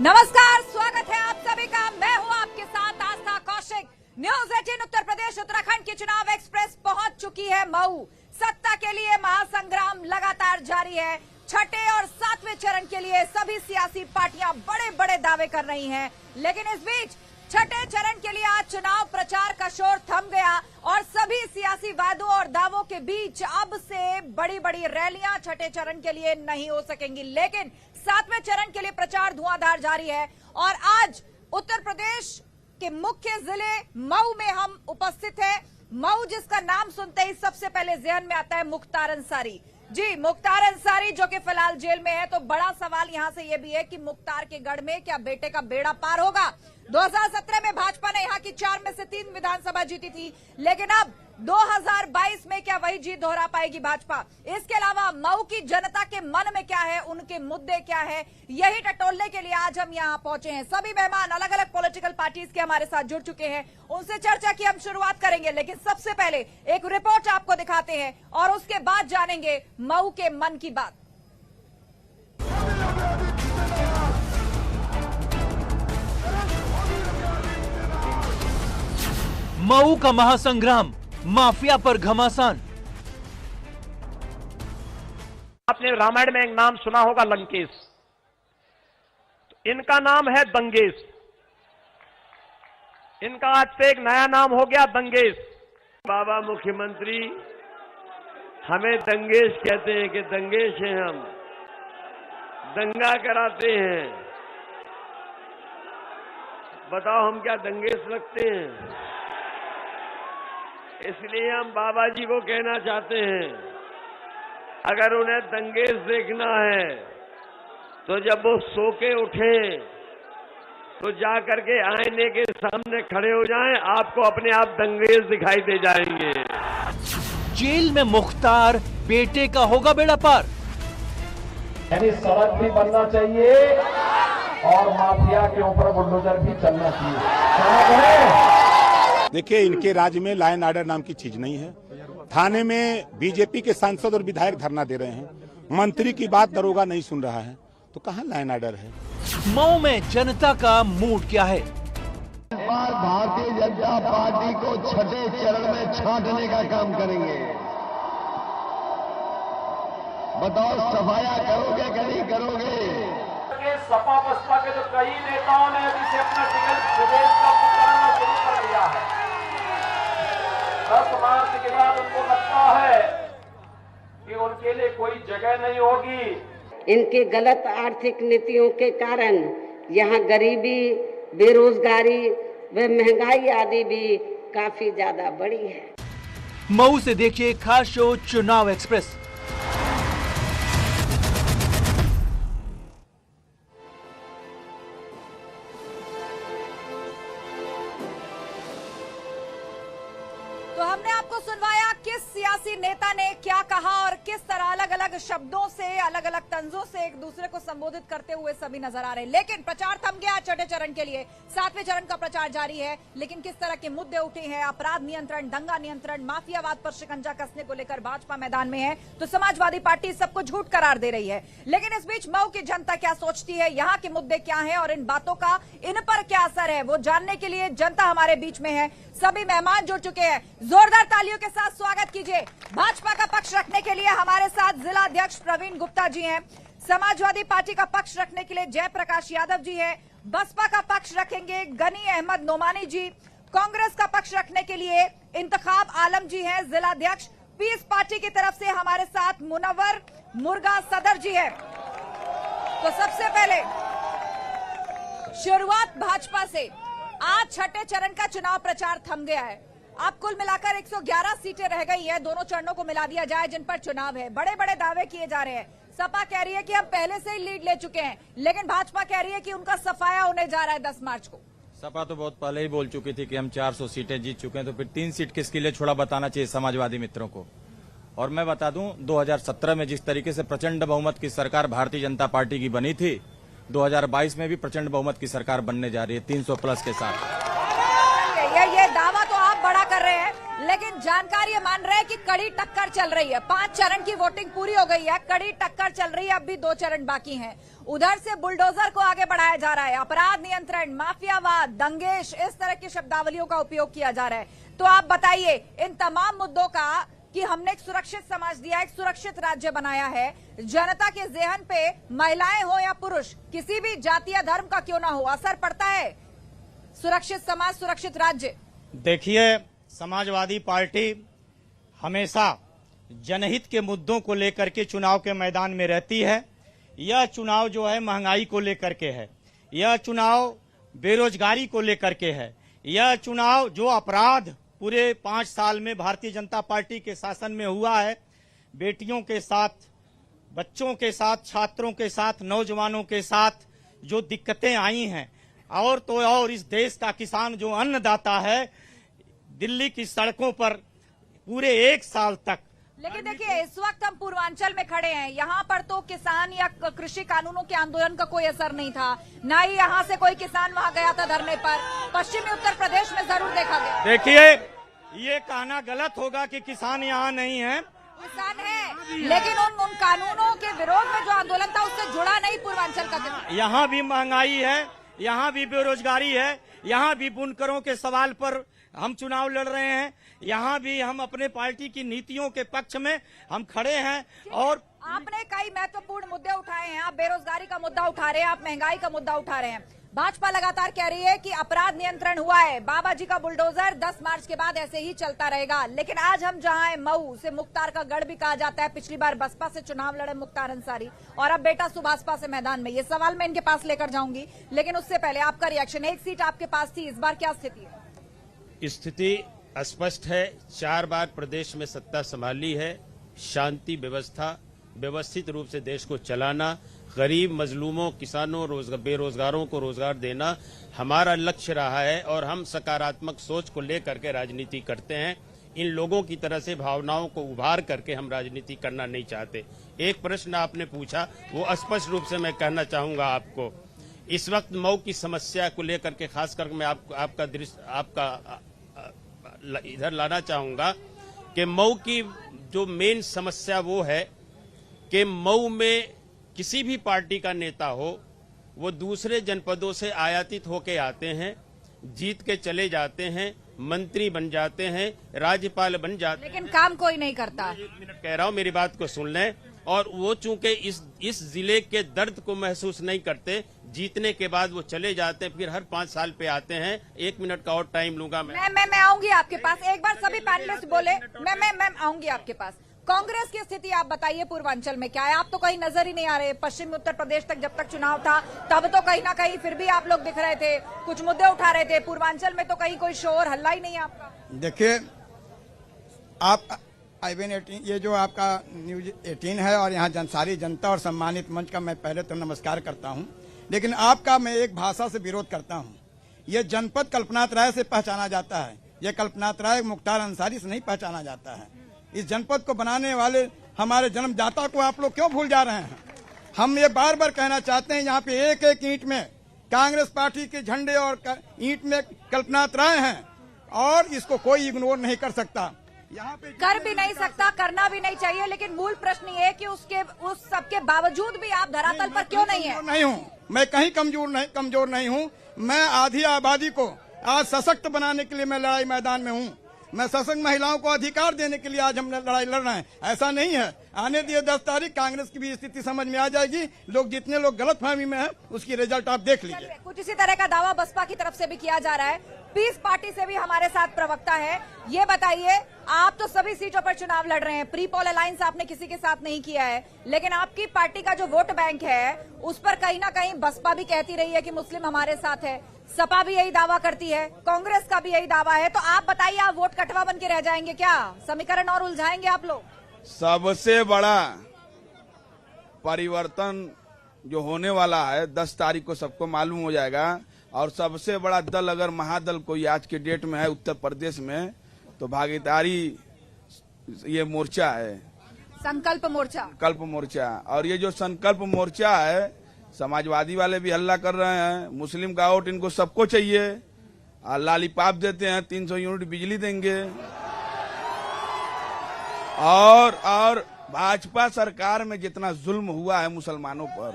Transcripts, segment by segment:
नमस्कार, स्वागत है आप सभी का। मैं हूं आपके साथ आस्था कौशिक। न्यूज 18 उत्तर प्रदेश उत्तराखंड की चुनाव एक्सप्रेस पहुंच चुकी है मऊ। सत्ता के लिए महासंग्राम लगातार जारी है। छठे और सातवें चरण के लिए सभी सियासी पार्टियां बड़े बड़े दावे कर रही हैं, लेकिन इस बीच छठे चरण के लिए आज चुनाव प्रचार का शोर थम गया और सभी सियासी वादों और दावों के बीच अब से बड़ी बड़ी रैलियां छठे चरण के लिए नहीं हो सकेंगी, लेकिन सातवें चरण के लिए प्रचार धुआंधार जारी है। और आज उत्तर प्रदेश के मुख्य जिले मऊ में हम उपस्थित हैं। मऊ जिसका नाम सुनते ही सबसे पहले ज़हन में आता है मुख्तार अंसारी जी। मुख्तार अंसारी जो कि फिलहाल जेल में है, तो बड़ा सवाल यहां से यह भी है कि मुख्तार के गढ़ में क्या बेटे का बेड़ा पार होगा। 2017 में भाजपा ने यहां की 4 में से 3 विधानसभा जीती थी, लेकिन अब 2022 में क्या वही जीत दोहरा पाएगी भाजपा। इसके अलावा मऊ की जनता के मन में क्या है, उनके मुद्दे क्या है, यही टटोलने के लिए आज हम यहां पहुंचे हैं। सभी मेहमान अलग अलग पॉलिटिकल पार्टीज के हमारे साथ जुड़ चुके हैं, उनसे चर्चा की हम शुरुआत करेंगे। लेकिन सबसे पहले एक रिपोर्ट आपको दिखाते हैं और उसके बाद जानेंगे मऊ के मन की बात। मऊ का महासंग्राम, माफिया पर घमासान। आपने रामायण में एक नाम सुना होगा, लंकेश। तो इनका नाम है दंगेश। इनका आज से एक नया नाम हो गया, दंगेश। बाबा मुख्यमंत्री हमें दंगेश कहते हैं कि दंगेश हैं हम, दंगा कराते हैं। बताओ हम क्या दंगेश लगते हैं? इसलिए हम बाबा जी को कहना चाहते हैं, अगर उन्हें दंगेश देखना है तो जब वो सो के उठे तो जाकर के आईने के सामने खड़े हो जाएं, आपको अपने आप दंगेश दिखाई दे जाएंगे। जेल में मुख्तार बेटे का होगा बेड़ा पार। यानी सड़क भी बनना चाहिए और माफिया के ऊपर बुलडोजर भी चलना चाहिए। देखिए, इनके राज्य में लॉ एंड ऑर्डर नाम की चीज नहीं है। थाने में बीजेपी के सांसद और विधायक धरना दे रहे हैं, मंत्री की बात दरोगा नहीं सुन रहा है, तो कहां लॉ एंड ऑर्डर है। मऊ में जनता का मूड क्या है? भारतीय जनता पार्टी को छठे चरण में छांटने का काम करेंगे। बताओ, सफाया करोगे कि नहीं करोगे? सपा बसपा के जो कई नेताओं ने अभी से अपना टिकट प्रदेश का पुकारना शुरू कर दिया है। 10 मार्च के बाद उनको लगता है कि उनके लिए कोई जगह नहीं होगी। इनके गलत आर्थिक नीतियों के कारण यहाँ गरीबी, बेरोजगारी व महंगाई आदि भी काफी ज्यादा बढ़ी है। मऊ से देखिए खास शो चुनाव एक्सप्रेस। तो हमने आपको सुनवाया किस सियासी नेता ने क्या कहा और किस तरह अलग अलग शब्दों से, अलग अलग तंजों से एक दूसरे को संबोधित करते हुए सभी नजर आ रहे हैं। लेकिन प्रचार थम गया छठे चरण के लिए। सातवें चरण का प्रचार जारी है, लेकिन किस तरह के मुद्दे उठे हैं, अपराध नियंत्रण, दंगा नियंत्रण, माफियावाद पर शिकंजा कसने को लेकर भाजपा मैदान में है, तो समाजवादी पार्टी सबको झूठ करार दे रही है। लेकिन इस बीच मऊ की जनता क्या सोचती है, यहाँ के मुद्दे क्या है और इन बातों का इन पर क्या असर है, वो जानने के लिए जनता हमारे बीच में है। सभी मेहमान जुड़ चुके हैं, जोरदार तालियों के साथ स्वागत कीजिए। भाजपा का पक्ष रखने के लिए हमारे साथ जिला अध्यक्ष प्रवीण गुप्ता जी हैं, समाजवादी पार्टी का पक्ष रखने के लिए जयप्रकाश यादव जी हैं, बसपा का पक्ष रखेंगे गनी अहमद नोमानी जी, कांग्रेस का पक्ष रखने के लिए इंतखाब आलम जी हैं, जिला अध्यक्ष। पीस पार्टी की तरफ से हमारे साथ मुनव्वर मुर्गा सदर जी है। तो सबसे पहले शुरुआत भाजपा से। आज छठे चरण का चुनाव प्रचार थम गया है। अब कुल मिलाकर 111 सीटें रह गई है, दोनों चरणों को मिला दिया जाए जिन पर चुनाव है। बड़े बड़े दावे किए जा रहे हैं। सपा कह रही है कि हम पहले से ही लीड ले चुके हैं, लेकिन भाजपा कह रही है कि उनका सफाया होने जा रहा है 10 मार्च को। सपा तो बहुत पहले ही बोल चुकी थी कि हम 400 सीटें जीत चुके हैं, तो फिर 3 सीट किसके लिए छोड़ा बताना चाहिए समाजवादी मित्रों को। और मैं बता दूं, 2017 में जिस तरीके से प्रचंड बहुमत की सरकार भारतीय जनता पार्टी की बनी थी, 2022 में भी प्रचंड बहुमत की सरकार बनने जा रही है 300 प्लस के साथ। ये दावा तो आप बड़ा कर रहे हैं, लेकिन जानकारी ये मान रहे हैं कि कड़ी टक्कर चल रही है। 5 चरण की वोटिंग पूरी हो गई है, कड़ी टक्कर चल रही है, अब भी 2 चरण बाकी हैं। उधर से बुलडोजर को आगे बढ़ाया जा रहा है, अपराध नियंत्रण, माफियावाद, दंगेश, इस तरह की शब्दावलियों का उपयोग किया जा रहा है। तो आप बताइए इन तमाम मुद्दों का कि हमने एक सुरक्षित समाज दिया, एक सुरक्षित राज्य बनाया है, जनता के ज़हन पे महिलाएं हो या पुरुष, किसी भी जाति या धर्म का क्यों ना हो, असर पड़ता है? सुरक्षित समाज, सुरक्षित राज्य। देखिए, समाजवादी पार्टी हमेशा जनहित के मुद्दों को लेकर के चुनाव के मैदान में रहती है। यह चुनाव जो है महंगाई को लेकर के है, यह चुनाव बेरोजगारी को लेकर के है, यह चुनाव जो अपराध पूरे 5 साल में भारतीय जनता पार्टी के शासन में हुआ है, बेटियों के साथ, बच्चों के साथ, छात्रों के साथ, नौजवानों के साथ जो दिक्कतें आई हैं, और तो और इस देश का किसान जो अन्नदाता है, दिल्ली की सड़कों पर पूरे 1 साल तक। लेकिन देखिए, इस वक्त हम पूर्वांचल में खड़े हैं, यहाँ पर तो किसान या कृषि कानूनों के आंदोलन का कोई असर नहीं था, ना ही यहाँ से कोई किसान वहाँ गया था धरने पर। पश्चिमी उत्तर प्रदेश में जरूर देखा गया। देखिए, ये कहना गलत होगा कि किसान यहाँ नहीं है, किसान है, लेकिन उन कानूनों के विरोध में जो आंदोलन था उससे जुड़ा नहीं पूर्वांचल का किसान। यहाँ भी महंगाई है, यहाँ भी बेरोजगारी है, यहाँ भी बुनकरों के सवाल पर हम चुनाव लड़ रहे हैं, यहाँ भी हम अपने पार्टी की नीतियों के पक्ष में हम खड़े हैं। और आपने कई महत्वपूर्ण मुद्दे उठाए हैं, आप बेरोजगारी का मुद्दा उठा रहे हैं, आप महंगाई का मुद्दा उठा रहे हैं। भाजपा लगातार कह रही है कि अपराध नियंत्रण हुआ है, बाबा जी का बुलडोजर 10 मार्च के बाद ऐसे ही चलता रहेगा। लेकिन आज हम जहां हैं, मऊ से मुख्तार का गढ़ भी कहा जाता है, पिछली बार बसपा से चुनाव लड़े मुख्तार अंसारी, और अब बेटा सुभाषपा से मैदान में। ये सवाल मैं इनके पास लेकर जाऊंगी, लेकिन उससे पहले आपका रिएक्शन। 1 सीट आपके पास थी, इस बार क्या स्थिति है? स्थिति स्पष्ट है, 4 बार प्रदेश में सत्ता संभाली है, शांति व्यवस्था, व्यवस्थित रूप से देश को चलाना, गरीब, मजलूमों, किसानों, बेरोजगारों को रोजगार देना हमारा लक्ष्य रहा है, और हम सकारात्मक सोच को लेकर के राजनीति करते हैं। इन लोगों की तरह से भावनाओं को उभार करके हम राजनीति करना नहीं चाहते। एक प्रश्न आपने पूछा, वो स्पष्ट रूप से मैं कहना चाहूंगा आपको। इस वक्त मऊ की समस्या को लेकर के खास करके मैं आपका दृष्टि आपका इधर लाना चाहूंगा कि मऊ की जो मेन समस्या वो है कि मऊ में किसी भी पार्टी का नेता हो, वो दूसरे जनपदों से आयातित होके आते हैं, जीत के चले जाते हैं, मंत्री बन जाते हैं, राज्यपाल बन जाते हैं, लेकिन काम कोई नहीं करता। 1 मिनट कह रहा हूं, मेरी बात को सुन लें। और वो चूंकि इस जिले के दर्द को महसूस नहीं करते, जीतने के बाद वो चले जाते हैं, फिर हर 5 साल पे आते हैं। 1 मिनट का और टाइम लूंगा मैं आऊंगी आपके पास। एक बार सभी पैनलिस्ट बोले, मैं आऊंगी आपके पास। कांग्रेस की स्थिति आप बताइए, पूर्वांचल में क्या है? आप तो कहीं नजर ही नहीं आ रहे। पश्चिमी उत्तर प्रदेश तक जब तक चुनाव था तब तो कहीं ना कहीं फिर भी आप लोग दिख रहे थे, कुछ मुद्दे उठा रहे थे। पूर्वांचल में तो कहीं कोई शोर हल्ला ही नहीं है आपका। देखिए, आप IBN 18, ये जो आपका न्यूज 18 है, और यहाँ सारी जनता और सम्मानित मंच का मैं पहले तो नमस्कार करता हूँ, लेकिन आपका मैं एक भाषा से विरोध करता हूँ। ये जनपद कल्पनाथ राय से पहचाना जाता है, ये कल्पनाथ राय मुख्तार अंसारी से नहीं पहचाना जाता है। इस जनपद को बनाने वाले हमारे जन्मदाता को आप लोग क्यों भूल जा रहे हैं? हम ये बार बार कहना चाहते हैं, यहाँ पे एक एक ईंट में कांग्रेस पार्टी के झंडे और ईंट में कल्पनाथ राय हैं, और इसको कोई इग्नोर नहीं कर सकता। यहाँ पे कर भी नहीं सकता, करना भी नहीं चाहिए, लेकिन मूल प्रश्न ये है कि उस सबके बावजूद भी आप धरातल पर क्यों नहीं है? नहीं हूँ मैं, कहीं कमजोर नहीं हूँ। मैं आधी आबादी को आज सशक्त बनाने के लिए मैं लड़ाई मैदान में हूँ। मैं सशक्त महिलाओं को अधिकार देने के लिए आज हम लड़ाई लड़ रहे हैं। ऐसा नहीं है, आने दिए 10 तारीख कांग्रेस की भी स्थिति समझ में आ जाएगी। लोग जितने लोग गलतफहमी में हैं, उसकी रिजल्ट आप देख लीजिए। कुछ इसी तरह का दावा बसपा की तरफ से भी किया जा रहा है। पीस पार्टी से भी हमारे साथ प्रवक्ता है। ये बताइए, आप तो सभी सीटों पर चुनाव लड़ रहे हैं, प्री पोल अलायंस आपने किसी के साथ नहीं किया है, लेकिन आपकी पार्टी का जो वोट बैंक है उस पर कहीं ना कहीं बसपा भी कहती रही है कि मुस्लिम हमारे साथ है, सपा भी यही दावा करती है, कांग्रेस का भी यही दावा है। तो आप बताइए, आप वोट कटवा बन के रह जाएंगे क्या? समीकरण और उलझाएंगे आप लोग? सबसे बड़ा परिवर्तन जो होने वाला है 10 तारीख को सबको मालूम हो जाएगा। और सबसे बड़ा दल अगर महादल कोई आज के डेट में है उत्तर प्रदेश में, तो भागीदारी ये मोर्चा है, संकल्प मोर्चा। संकल्प मोर्चा। और ये जो संकल्प मोर्चा है, समाजवादी वाले भी हल्ला कर रहे हैं, मुस्लिम का वोट इनको सबको चाहिए, और लालीपाप देते हैं, 300 यूनिट बिजली देंगे, और भाजपा सरकार में जितना जुल्म हुआ है मुसलमानों पर,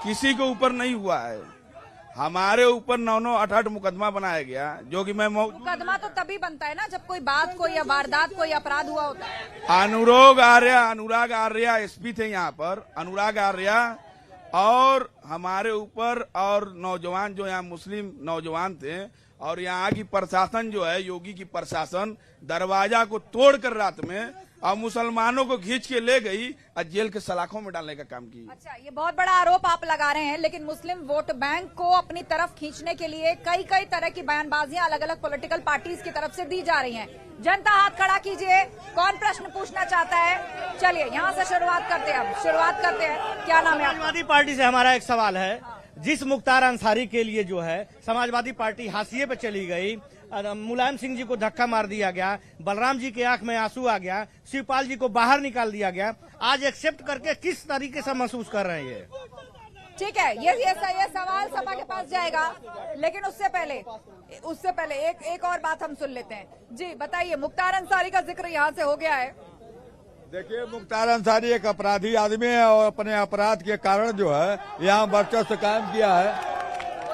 किसी के ऊपर नहीं हुआ है। हमारे ऊपर 9-9, 8-8 मुकदमा बनाया गया, जो कि मैं मुकदमा तो तभी बनता है ना जब कोई बात, कोई वारदात, कोई अपराध हुआ होता है। अनुराग आर्या एसपी थे यहाँ पर, अनुराग आर्या, और हमारे ऊपर और नौजवान जो यहाँ मुस्लिम नौजवान थे, और यहाँ की प्रशासन जो है, योगी की प्रशासन दरवाजा को तोड़कर रात में और मुसलमानों को खींच के ले गई और जेल के सलाखों में डालने का काम की। अच्छा, ये बहुत बड़ा आरोप आप लगा रहे हैं, लेकिन मुस्लिम वोट बैंक को अपनी तरफ खींचने के लिए कई तरह की बयानबाजियां अलग अलग पॉलिटिकल पार्टीज की तरफ से दी जा रही हैं। जनता हाथ खड़ा कीजिए, कौन प्रश्न पूछना चाहता है? चलिए यहाँ से शुरुआत करते हैं। क्या नाम है? समाजवादी पार्टी से हमारा एक सवाल है, जिस मुख्तार अंसारी के लिए जो है समाजवादी पार्टी हाशिए पे चली गई, मुलायम सिंह जी को धक्का मार दिया गया, बलराम जी के आंख में आंसू आ गया, शिवपाल जी को बाहर निकाल दिया गया, आज एक्सेप्ट करके किस तरीके से महसूस कर रहे हैं ये? ठीक है, ये सवाल सभा के पास जाएगा, लेकिन उससे पहले एक और बात हम सुन लेते हैं। जी बताइए, मुख्तार अंसारी का जिक्र यहाँ से हो गया है। देखिए, मुख्तार अंसारी एक अपराधी आदमी है और अपने अपराध के कारण जो है यहाँ वर्चस्व कायम किया है।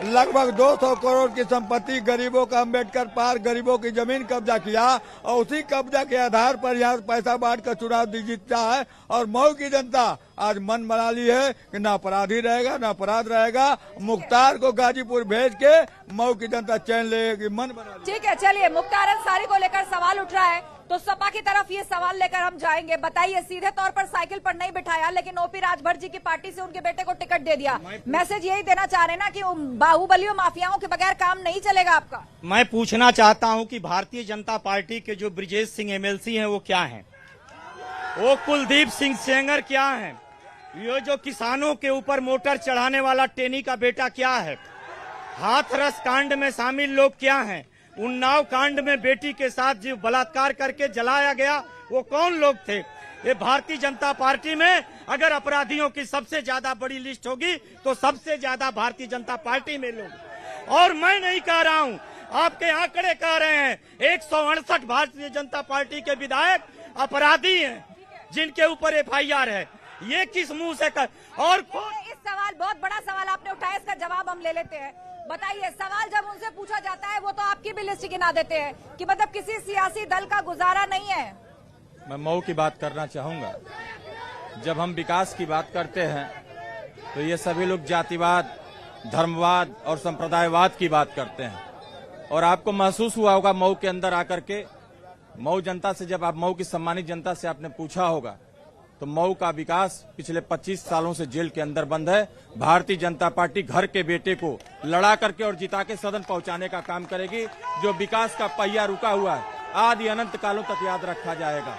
लगभग 200 करोड़ की संपत्ति, गरीबों का अम्बेडकर पार्क, गरीबों की जमीन कब्जा किया और उसी कब्जा के आधार पर यहाँ पैसा बांट कर चुनाव जीतता है। और मऊ की जनता आज मन बना ली है कि ना अपराधी रहेगा ना अपराध रहेगा। मुख्तार को गाजीपुर भेज के मऊ की जनता चैन लेगी, मन बना ली। ठीक है, चलिए, मुख्तार अंसारी को लेकर सवाल उठ रहा है, तो सपा की तरफ ये सवाल लेकर हम जाएंगे। बताइए, सीधे तौर पर साइकिल पर नहीं बिठाया, लेकिन ओपी राजभर जी की पार्टी से उनके बेटे को टिकट दे दिया। मैसेज यही देना चाह रहे हैं ना कि बाहुबलियों माफियाओं के बगैर काम नहीं चलेगा आपका? मैं पूछना चाहता हूं कि भारतीय जनता पार्टी के जो ब्रिजेश सिंह एमएलसी हैं वो क्या हैं? वो कुलदीप सिंह सेंगर क्या हैं? ये जो किसानों के ऊपर मोटर चढ़ाने वाला टेनी का बेटा क्या है? हाथरस कांड में शामिल लोग क्या हैं? उन्नाव कांड में बेटी के साथ जो बलात्कार करके जलाया गया वो कौन लोग थे? ये भारतीय जनता पार्टी में अगर अपराधियों की सबसे ज्यादा बड़ी लिस्ट होगी तो सबसे ज्यादा भारतीय जनता पार्टी में लोग। और मैं नहीं कह रहा हूं, आपके आंकड़े कह रहे हैं 168 भारतीय जनता पार्टी के विधायक अपराधी हैं जिनके ऊपर FIR है। ये किस मुंह से कर? और इस सवाल, बहुत बड़ा सवाल आपने उठाया, इसका जवाब हम ले लेते हैं। बताइए, सवाल जब उनसे पूछा जाता है वो तो आपकी भी लिस्ट गिना देते हैं कि मतलब किसी सियासी दल का गुजारा नहीं है। मैं मऊ की बात करना चाहूंगा। जब हम विकास की बात करते हैं तो ये सभी लोग जातिवाद, धर्मवाद और संप्रदायवाद की बात करते हैं। और आपको महसूस हुआ होगा मऊ के अंदर आकर के, मऊ जनता से, जब आप मऊ की सम्मानित जनता से आपने पूछा होगा, तो मऊ का विकास पिछले 25 सालों से जेल के अंदर बंद है। भारतीय जनता पार्टी घर के बेटे को लड़ा करके और जिता के सदन पहुंचाने का काम करेगी। जो विकास का पहिया रुका हुआ है, आदि अनंत कालों तक याद रखा जाएगा।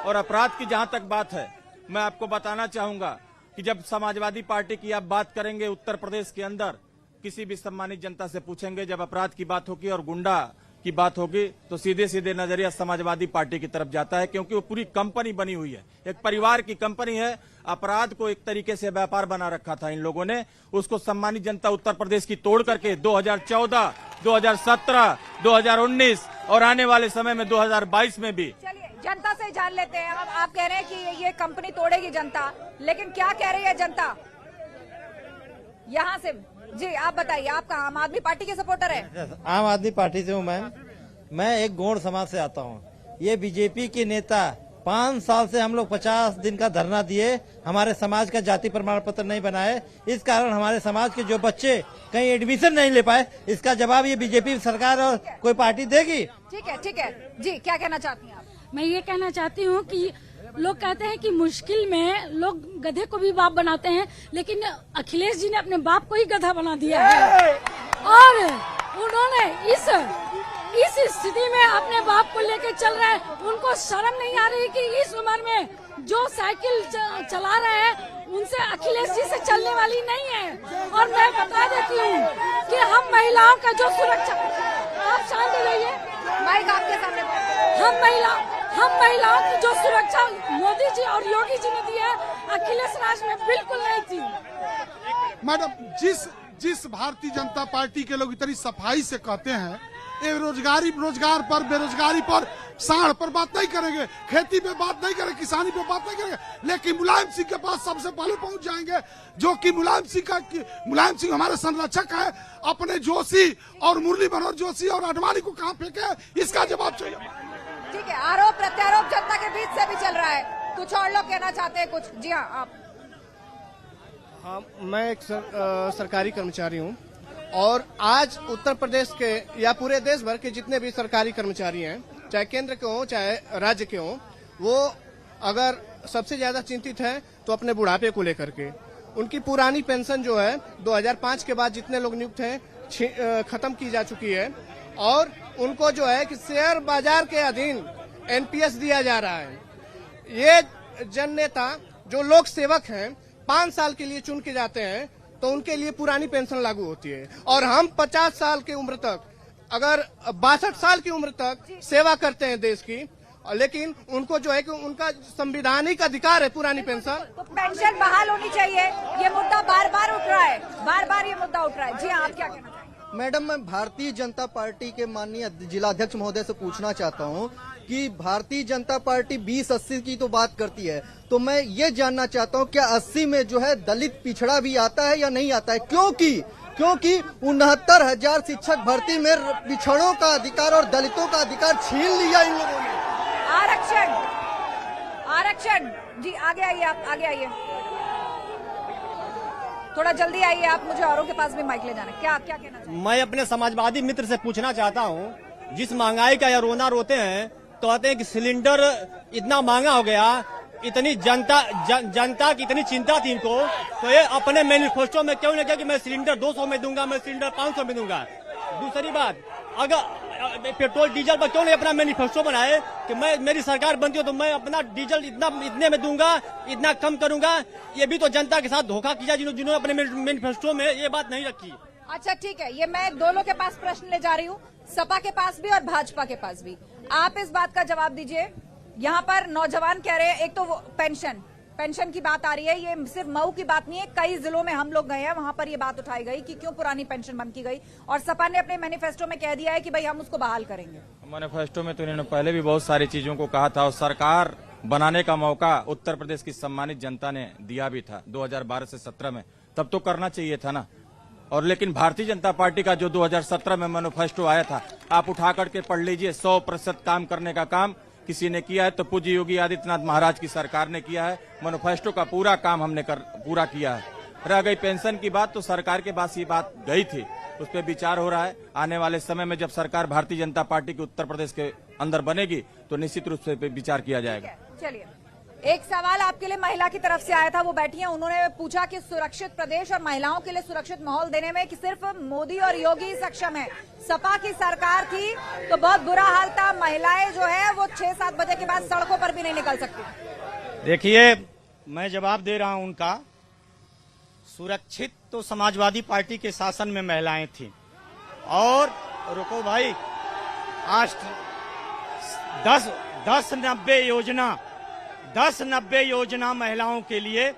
और अपराध की जहां तक बात है, मैं आपको बताना चाहूंगा कि जब समाजवादी पार्टी की आप बात करेंगे उत्तर प्रदेश के अंदर, किसी भी सम्मानित जनता से पूछेंगे, जब अपराध की बात होगी और गुंडा की बात होगी तो सीधे सीधे नजरिया समाजवादी पार्टी की तरफ जाता है, क्योंकि वो पूरी कंपनी बनी हुई है, एक परिवार की कंपनी है। अपराध को एक तरीके से व्यापार बना रखा था इन लोगों ने, उसको सम्मानित जनता उत्तर प्रदेश की तोड़ करके 2014, 2017, 2019 और आने वाले समय में 2022 में भी। चलिए जनता से जान लेते हैं। आप कह रहे हैं कि ये कंपनी तोड़ेगी जनता, लेकिन क्या कह रही है जनता यहाँ से? जी आप बताइए, आपका आम आदमी पार्टी के सपोर्टर है? आम आदमी पार्टी से हूँ मैं एक गौड़ समाज से आता हूँ। ये बीजेपी के नेता 5 साल से हम लोग 50 दिन का धरना दिए, हमारे समाज का जाति प्रमाण पत्र नहीं बनाए, इस कारण हमारे समाज के जो बच्चे कहीं एडमिशन नहीं ले पाए, इसका जवाब ये बीजेपी सरकार और कोई पार्टी देगी। ठीक है जी, क्या कहना चाहती हैं आप? मैं ये कहना चाहती हूँ कि लोग कहते हैं कि मुश्किल में लोग गधे को भी बाप बनाते हैं, लेकिन अखिलेश जी ने अपने बाप को ही गधा बना दिया है। और उन्होंने इस स्थिति में अपने बाप को लेकर चल रहे हैं। उनको शर्म नहीं आ रही कि इस उम्र में जो साइकिल चला रहे हैं उनसे अखिलेश जी से चलने वाली नहीं है। और मैं बता देती हूँ कि हम महिलाओं का जो सुरक्षा, आप शांत हो जाइए, माइक आपके सामने, हम महिलाओं की जो सुरक्षा मोदी जी और योगी जी ने दी है, अखिलेश राज में बिल्कुल नहीं थी। मैडम, जिस भारतीय जनता पार्टी के लोग इतनी सफाई से कहते हैं रोजगार पर, बेरोजगारी पर साढ़ पर बात नहीं करेंगे, खेती पे बात नहीं करेंगे, किसानी पे बात नहीं करेंगे, लेकिन मुलायम सिंह के पास सबसे पहले पहुंच जाएंगे, जो कि मुलायम सिंह हमारे संरक्षक है। अपने जोशी और मुरली मनोहर जोशी और आडवाणी को कहां फेंके, इसका जवाब चाहिए। ठीक है, आरोप प्रत्यारोप जनता के बीच से भी चल रहा है, कुछ और लोग कहना चाहते हैं कुछ। जी हाँ, आप। हाँ, मैं एक सरकारी कर्मचारी हूँ और आज उत्तर प्रदेश के या पूरे देश भर के जितने भी सरकारी कर्मचारी हैं, चाहे केंद्र के हों चाहे राज्य के हों, वो अगर सबसे ज्यादा चिंतित हैं तो अपने बुढ़ापे को लेकर के। उनकी पुरानी पेंशन जो है 2005 के बाद जितने लोग नियुक्त हैं खत्म की जा चुकी है और उनको जो है कि शेयर बाजार के अधीन एनपीएस दिया जा रहा है। ये जन नेता जो लोक सेवक हैं 5 साल के लिए चुन के जाते हैं तो उनके लिए पुरानी पेंशन लागू होती है और हम 50 साल की उम्र तक, अगर 62 साल की उम्र तक सेवा करते हैं देश की, लेकिन उनको जो है कि उनका संवैधानिक अधिकार है पुरानी पेंशन, तो पेंशन बहाल होनी चाहिए। ये मुद्दा बार बार उठ रहा है, बार बार ये मुद्दा उठ रहा है। जी हाँ, आप क्या कहना चाहेंगे? मैडम, मैं भारतीय जनता पार्टी के माननीय जिलाध्यक्ष महोदय से पूछना चाहता हूं कि भारतीय जनता पार्टी 20-80 की तो बात करती है, तो मैं ये जानना चाहता हूं क्या 80 में जो है दलित पिछड़ा भी आता है या नहीं आता है? क्योंकि 69,000 शिक्षक भर्ती में पिछड़ों का अधिकार और दलितों का अधिकार छीन लिया इन लोगों ने। आरक्षण जी, आगे आइए, आप आगे आइए, थोड़ा जल्दी आइए आप, मुझे औरों के पास भी माइक ले जाना है। क्या कहना चाहिए? मैं अपने समाजवादी मित्र से पूछना चाहता हूं, जिस महंगाई का यह रोना रोते हैं, तो कहते हैं कि सिलेंडर इतना महंगा हो गया, इतनी जनता की इतनी चिंता थी इनको, तो ये अपने मैनिफेस्टो में क्यों नहीं किया कि मैं सिलेंडर 200 में दूंगा, मैं सिलेंडर 500 में दूंगा। दूसरी बात, अगर पेट्रोल डीजल पर क्यों नहीं अपना मैनिफेस्टो बनाए कि मेरी सरकार बनती हो तो मैं अपना डीजल इतने में दूंगा, इतना कम करूंगा। ये भी तो जनता के साथ धोखा किया जिन्होंने अपने मैनिफेस्टो में ये बात नहीं रखी। अच्छा ठीक है, ये मैं दोनों के पास प्रश्न ले जा रही हूँ, सपा के पास भी और भाजपा के पास भी। आप इस बात का जवाब दीजिए। यहाँ पर नौजवान कह रहे हैं, एक तो पेंशन की बात आ रही है, ये सिर्फ मऊ की बात नहीं है, कई जिलों में हम लोग गए हैं, वहां पर ये बात उठाई गई कि क्यों पुरानी पेंशन बंद की गई, और सपा ने अपने मैनिफेस्टो में कह दिया है कि भाई हम उसको बहाल करेंगे। मैनिफेस्टो में तो इन्होंने पहले भी बहुत सारी चीजों को कहा था और सरकार बनाने का मौका उत्तर प्रदेश की सम्मानित जनता ने दिया भी था 2012 से 17 में, तब तो करना चाहिए था ना। और लेकिन भारतीय जनता पार्टी का जो 2017 में मैनिफेस्टो आया था, आप उठा करके पढ़ लीजिए, 100% काम करने का काम किसी ने किया है तो पूज्य योगी आदित्यनाथ महाराज की सरकार ने किया है। मैनिफेस्टो का पूरा काम हमने पूरा किया है। रह गई पेंशन की बात, तो सरकार के पास ये बात गई थी, उस पर विचार हो रहा है। आने वाले समय में जब सरकार भारतीय जनता पार्टी की उत्तर प्रदेश के अंदर बनेगी तो निश्चित रूप से विचार किया जाएगा। चलिए, एक सवाल आपके लिए महिला की तरफ से आया था, वो बैठी हैं, उन्होंने पूछा कि सुरक्षित प्रदेश और महिलाओं के लिए सुरक्षित माहौल देने में कि सिर्फ मोदी और योगी सक्षम है, सपा की सरकार थी तो बहुत बुरा हाल था, महिलाएं जो है वो 6-7 बजे के बाद सड़कों पर भी नहीं निकल सकती। देखिए, मैं जवाब दे रहा हूं उनका। सुरक्षित तो समाजवादी पार्टी के शासन में महिलाएं थी, और रुको भाई, आज 10-90 योजना महिलाओं के लिए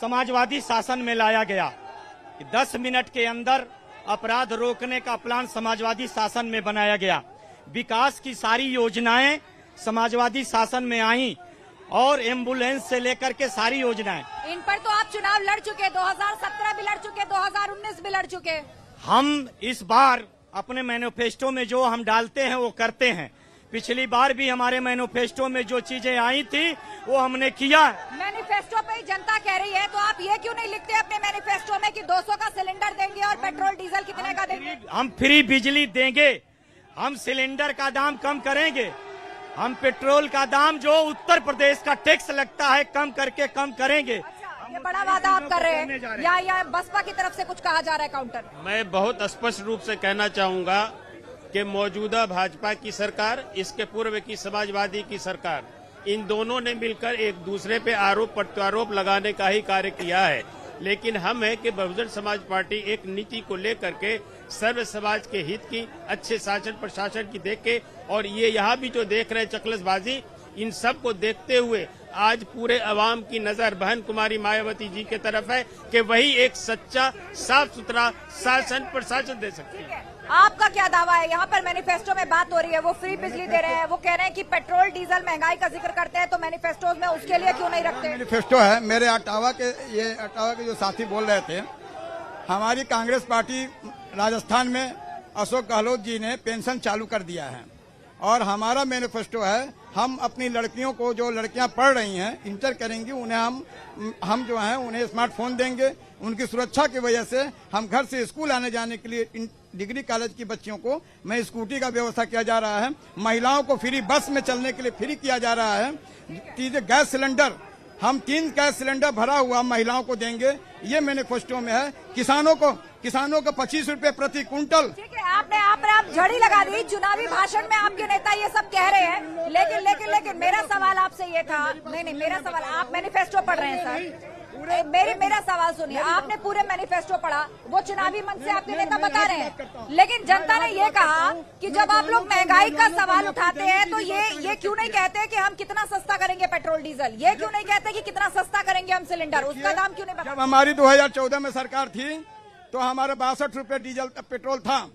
समाजवादी शासन में लाया गया। 10 मिनट के अंदर अपराध रोकने का प्लान समाजवादी शासन में बनाया गया। विकास की सारी योजनाएं समाजवादी शासन में आई, और एम्बुलेंस से लेकर के सारी योजनाएं। इन पर तो आप चुनाव लड़ चुके, 2017 भी लड़ चुके, 2019 भी लड़ चुके। हम इस बार अपने मैनिफेस्टो में जो हम डालते हैं वो करते हैं। पिछली बार भी हमारे मैनिफेस्टो में जो चीजें आई थी वो हमने किया। मैनिफेस्टो पे ही जनता कह रही है, तो आप ये क्यों नहीं लिखते अपने मैनिफेस्टो में कि 200 का सिलेंडर देंगे और पेट्रोल डीजल कितने का देंगे? हम फ्री बिजली देंगे, हम सिलेंडर का दाम कम करेंगे, हम पेट्रोल का दाम जो उत्तर प्रदेश का टैक्स लगता है कम करेंगे। ये बड़ा वादा आप कर रहे हैं या बसपा की तरफ से कुछ कहा जा रहा है काउंटर? मैं बहुत स्पष्ट रूप से कहना चाहूंगा कि मौजूदा भाजपा की सरकार, इसके पूर्व की समाजवादी की सरकार, इन दोनों ने मिलकर एक दूसरे पे आरोप प्रत्यारोप लगाने का ही कार्य किया है। लेकिन हम है कि बहुजन समाज पार्टी एक नीति को लेकर के सर्व समाज के हित की, अच्छे शासन प्रशासन की देख के, और ये यहाँ भी जो देख रहे चकलसबाजी, इन सब को देखते हुए आज पूरे अवाम की नजर बहन कुमारी मायावती जी की तरफ है कि वही एक सच्चा साफ सुथरा शासन प्रशासन दे सकती है। आपका क्या दावा है? यहाँ पर मैनिफेस्टो में बात हो रही है, वो फ्री बिजली दे रहे हैं, वो कह रहे हैं कि पेट्रोल डीजल महंगाई का जिक्र करते हैं, तो मैनिफेस्टो में उसके लिए क्यों नहीं रखते? मैनिफेस्टो है मेरे अटावा के जो साथी बोल रहे थे, हमारी कांग्रेस पार्टी राजस्थान में अशोक गहलोत जी ने पेंशन चालू कर दिया है और हमारा मैनिफेस्टो है, हम अपनी लड़कियों को, जो लड़कियां पढ़ रही हैं, इंटर करेंगी, उन्हें हम जो हैं उन्हें स्मार्टफोन देंगे। उनकी सुरक्षा की वजह से हम घर से स्कूल आने जाने के लिए डिग्री कॉलेज की बच्चियों को मैं स्कूटी का व्यवस्था किया जा रहा है। महिलाओं को फ्री बस में चलने के लिए फ्री किया जा रहा है। तीसरे गैस सिलेंडर, हम 3 गैस सिलेंडर भरा हुआ महिलाओं को देंगे, ये मैनिफेस्टो में है। किसानों को 25 रुपए प्रति कुंटल। ठीक है, आपने झड़ी लगा दी। चुनावी भाषण में आपके नेता ये सब कह रहे हैं, लेकिन मेरा सवाल आपसे ये था, नहीं मेरा सवाल, आप मैनिफेस्टो पढ़ रहे हैं सर, मेरा सवाल सुनिए। आपने पूरे मैनिफेस्टो पढ़ा, वो चुनावी मंच से आपके नेता बता रहे हैं, लेकिन जनता ने ये कहा कि जब आप लोग महंगाई का सवाल उठाते हैं तो ये क्यों नहीं कहते कि हम कितना सस्ता करेंगे पेट्रोल डीजल, ये क्यों नहीं कहते कि कितना सस्ता करेंगे हम सिलेंडर, उसका दाम क्यों नहीं बताते? जब हमारी 2014 में सरकार थी तो हमारा 62 रुपए डीजल पेट्रोल था,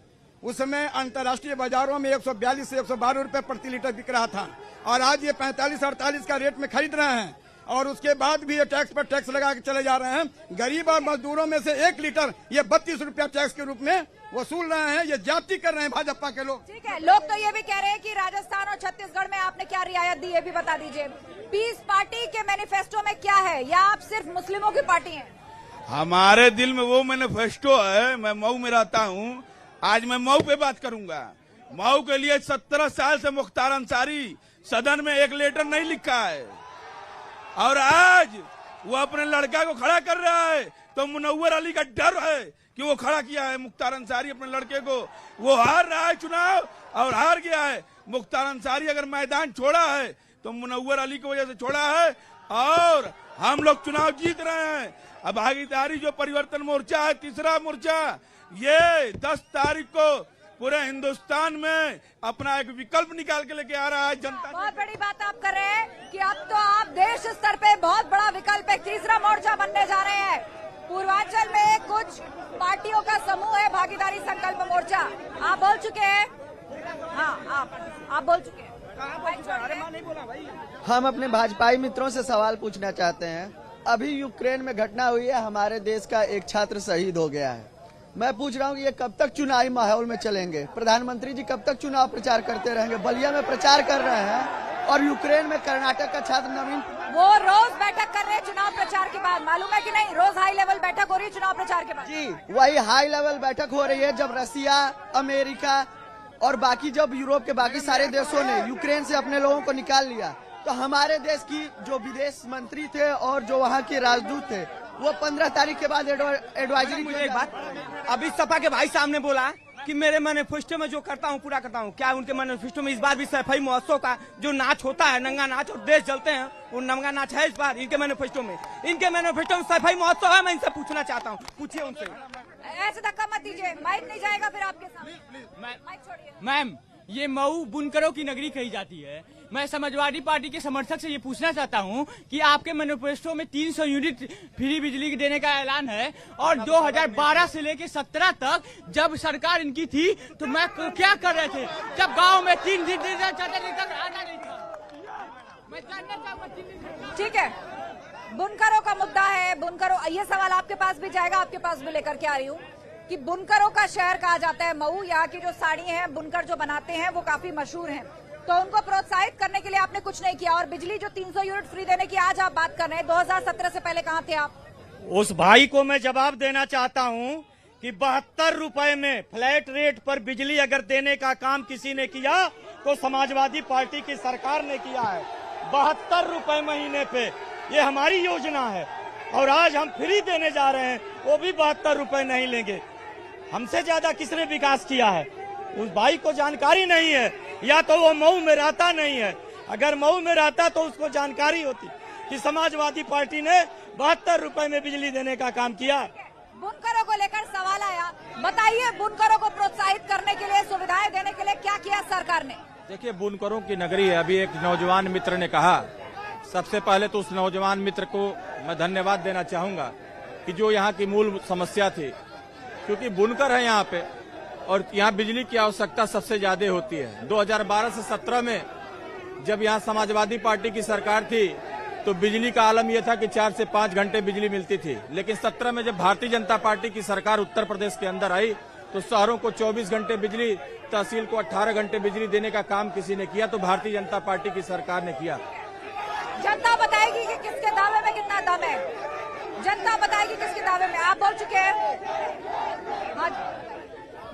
उसमें अंतर्राष्ट्रीय बाजारों में 142 से 112 रुपए प्रति लीटर बिक रहा था और आज ये 45-48 का रेट में खरीद रहे हैं और उसके बाद भी ये टैक्स पर टैक्स लगा के चले जा रहे हैं। गरीब और मजदूरों में से 1 लीटर ये 32 रुपया टैक्स के रूप में वसूल रहे हैं। ये जाति कर रहे हैं भाजपा के लोग। ठीक है, लोग तो ये भी कह रहे हैं कि राजस्थान और छत्तीसगढ़ में आपने क्या रियायत दी, ये भी बता दीजिए। पीस पार्टी के मैनिफेस्टो में क्या है, या आप सिर्फ मुस्लिमों की पार्टी है? हमारे दिल में वो मैनिफेस्टो है। मैं मऊ में रहता हूँ, आज मैं मऊ पे बात करूंगा। मऊ के लिए 17 साल से मुख्तार अंसारी सदन में 1 लेटर नहीं लिखा है और आज वो अपने लड़का को खड़ा कर रहा है, तो मुनव्वर अली का डर है कि वो खड़ा किया है मुख्तार अंसारी अपने लड़के को। वो हार रहा है चुनाव और हार गया है। मुख्तार अंसारी अगर मैदान छोड़ा है तो मुनव्वर अली की वजह से छोड़ा है और हम लोग चुनाव जीत रहे हैं। अब भागीदारी जो परिवर्तन मोर्चा है, तीसरा मोर्चा, ये 10 तारीख को पूरे हिंदुस्तान में अपना एक विकल्प निकाल के लेके आ रहा है जनता। बहुत बड़ी बात आप कर रहे हैं कि अब तो आप देश स्तर पे बहुत बड़ा विकल्प, एक तीसरा मोर्चा बनने जा रहे हैं। पूर्वांचल में कुछ पार्टियों का समूह है भागीदारी संकल्प मोर्चा, आप बोल चुके हैं? हाँ, आप बोल चुके हैं। हम अपने भाजपाई मित्रों से सवाल पूछना चाहते हैं। अभी यूक्रेन में घटना हुई है, हमारे देश का एक छात्र शहीद हो गया है। मैं पूछ रहा हूँ कि ये कब तक चुनावी माहौल में चलेंगे? प्रधानमंत्री जी कब तक चुनाव प्रचार करते रहेंगे? बलिया में प्रचार कर रहे हैं और यूक्रेन में कर्नाटक का छात्र नवीन, वो रोज बैठक कर रहे हैं चुनाव प्रचार के बाद, मालूम है कि नहीं? रोज हाई लेवल बैठक हो रही है चुनाव प्रचार के बाद। जी, वही हाई लेवल बैठक हो रही है जब रसिया, अमेरिका और बाकी जब यूरोप के बाकी सारे देशों ने यूक्रेन से अपने लोगों को निकाल लिया, तो हमारे देश की जो विदेश मंत्री थे और जो वहाँ के राजदूत थे, वो 15 तारीख के बाद एडवाइजरी। मुझे एक बात, अभी सपा के भाई साहब ने बोला कि मेरे मैनिफेस्टो में जो करता हूँ पूरा करता हूँ। क्या उनके मैनिफेस्टो में इस बार भी सफाई महोत्सव का जो नाच होता है, नंगा नाच और देश जलते हैं, वो नंगा नाच है इस बार इनके मैनिफेस्टो में? इनके मैनिफेस्टो में सफाई महोत्सव है? मैं इनसे पूछना चाहता हूँ, पूछिए उनसे। ऐसे धक्का मत दीजिए, माइक नहीं जाएगा फिर आपके सामने। माइक छोड़िए। मैम, ये मऊ बुनकरों की नगरी कही जाती है। मैं समाजवादी पार्टी के समर्थक से ये पूछना चाहता हूँ कि आपके मैनिफेस्टो में 300 यूनिट फ्री बिजली देने का ऐलान है और 2012 से लेके 17 तक जब सरकार इनकी थी तो मैं क्या कर रहे थे जब गांव में 3 दिन तक आना नहीं था? मैं जानना चाहूँगा। ठीक है, बुनकरों का मुद्दा है, बुनकरों, ये सवाल आपके पास भी जाएगा, आपके पास भी लेकर के आ रही हूँ कि बुनकरों का शहर कहा जाता है मऊ। यहाँ की जो साड़ी हैं, बुनकर जो बनाते हैं वो काफी मशहूर हैं, तो उनको प्रोत्साहित करने के लिए आपने कुछ नहीं किया। और बिजली जो 300 यूनिट फ्री देने की आज आप बात कर रहे हैं, 2017 से पहले कहाँ थे आप? उस भाई को मैं जवाब देना चाहता हूँ कि 72 रुपए में फ्लैट रेट पर बिजली अगर देने का काम किसी ने किया तो समाजवादी पार्टी की सरकार ने किया है। 72 रुपए महीने पे ये हमारी योजना है और आज हम फ्री देने जा रहे हैं, वो भी 72 रुपए नहीं लेंगे। हमसे ज्यादा किसने विकास किया है? उस भाई को जानकारी नहीं है, या तो वो मऊ में रहता नहीं है। अगर मऊ में रहता तो उसको जानकारी होती कि समाजवादी पार्टी ने 72 रुपए में बिजली देने का काम किया। बुनकरों को लेकर सवाल आया, बताइए बुनकरों को प्रोत्साहित करने के लिए, सुविधाएं देने के लिए क्या किया सरकार ने? देखिए, बुनकरों की नगरी है। अभी एक नौजवान मित्र ने कहा, सबसे पहले तो उस नौजवान मित्र को मैं धन्यवाद देना चाहूंगा कि जो यहाँ की मूल समस्या थी, क्योंकि बुनकर है यहाँ पे और यहाँ बिजली की आवश्यकता सबसे ज्यादा होती है। 2012 से 17 में जब यहाँ समाजवादी पार्टी की सरकार थी तो बिजली का आलम यह था कि 4 से 5 घंटे बिजली मिलती थी, लेकिन 17 में जब भारतीय जनता पार्टी की सरकार उत्तर प्रदेश के अंदर आई तो शहरों को 24 घंटे बिजली, तहसील को 18 घंटे बिजली देने का काम किसी ने किया, तो भारतीय जनता पार्टी की सरकार ने किया। जनता बताएगी कि किसके दावे में कितना दम है, जनता बताएगी किसके दावे में। आप बोल चुके हैं।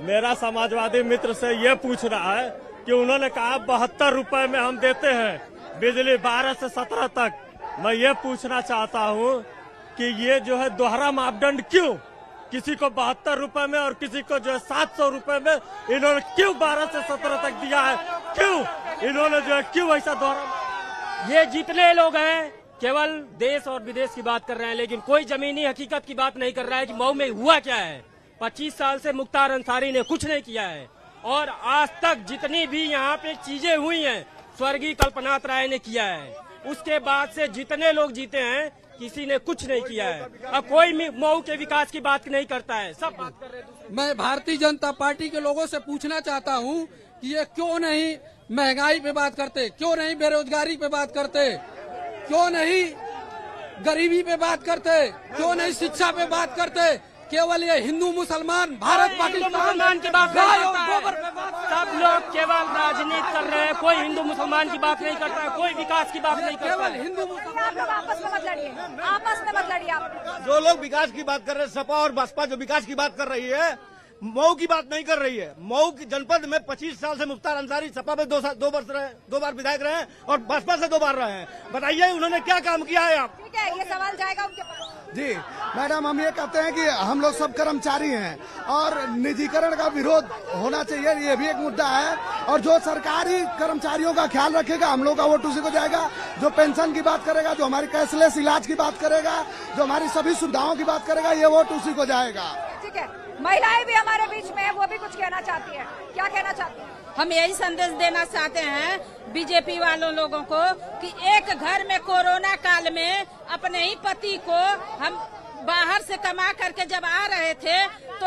मेरा समाजवादी मित्र से ये पूछ रहा है कि उन्होंने कहा 72 रुपए में हम देते हैं बिजली 12 से 17 तक। मैं ये पूछना चाहता हूँ कि ये जो है दोहरा मापदंड क्यों, किसी को 72 रुपए में और किसी को जो है 700 रुपए में इन्होंने क्यों 12 से 17 तक दिया है, क्यों इन्होंने जो है क्यों ऐसा दोहरा। ये जितने लोग हैं केवल देश और विदेश की बात कर रहे हैं, लेकिन कोई जमीनी हकीकत की बात नहीं कर रहा है कि मऊ में हुआ क्या है। 25 साल से मुख्तार अंसारी ने कुछ नहीं किया है और आज तक जितनी भी यहाँ पे चीजें हुई हैं स्वर्गीय कल्पनाथ राय ने किया है। उसके बाद से जितने लोग जीते हैं किसी ने कुछ नहीं किया है। अब कोई मऊ के विकास की बात नहीं करता है, सब बात कर रहे हैं। मैं भारतीय जनता पार्टी के लोगों से पूछना चाहता हूँ कि ये क्यों नहीं महंगाई पे बात करते, क्यों नहीं बेरोजगारी पे बात करते, क्यों नहीं गरीबी पे बात करते, क्यों नहीं शिक्षा पे बात करते। केवल ये हिंदू मुसलमान भारत पाकिस्तान की बात नहीं करता है। सब लोग केवल राजनीति कर रहे हैं, कोई हिंदू मुसलमान की बात नहीं करता है, कोई विकास की बात नहीं करता है। हिंदू आप लोग आपस में मत लड़िए, आपस में मत लड़िए। आप जो लोग विकास की बात कर रहे हैं, सपा और बसपा जो विकास की बात कर रही है, मऊ की बात नहीं कर रही है। मऊ की जनपद में 25 साल से मुख्तार अंसारी सपा में 2 बार विधायक रहे हैं और बसपा से 2 बार रहे हैं। बताइए उन्होंने क्या काम किया है। आप ठीक है, ये सवाल जाएगा उनके पास। जी मैडम, हम ये कहते हैं कि हम लोग सब कर्मचारी हैं और निजीकरण का विरोध होना चाहिए, ये भी एक मुद्दा है। और जो सरकारी कर्मचारियों का ख्याल रखेगा हम लोग का वोट उसी को जाएगा। जो पेंशन की बात करेगा, जो हमारी कैशलेस इलाज की बात करेगा, जो हमारी सभी सुविधाओं की बात करेगा, ये वोट उसी को जाएगा। ठीक है, महिलाएं भी हमारे बीच में है, वो भी कुछ कहना चाहती है। क्या कहना चाहती है? हम यही संदेश देना चाहते हैं बीजेपी वालों लोगों को कि एक घर में कोरोना काल में अपने ही पति को हम बाहर से कमा करके जब आ रहे थे तो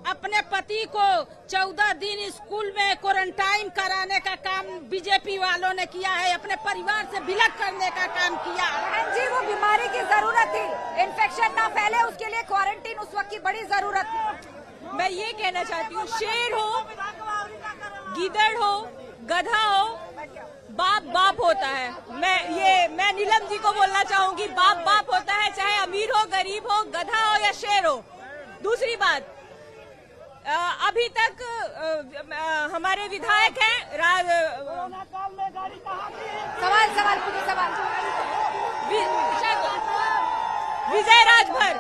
अपने पति को 14 दिन स्कूल में क्वारंटाइन कराने का काम बीजेपी वालों ने किया है, अपने परिवार से विलग करने का काम किया। बहन जी, वो बीमारी की जरूरत थी, इन्फेक्शन ना फैले उसके लिए क्वारंटीन उस वक्त की बड़ी जरूरत थी। मैं ये कहना चाहती हूँ, शेर हो, गीदड़ हो, गधा हो, बाप बाप होता है। मैं नीलम जी को बोलना चाहूंगी, बाप बाप होता है, चाहे अमीर हो, गरीब हो, गधा हो या शेर हो। दूसरी बात, अभी तक हमारे विधायक हैं सवाल विजय राजभर,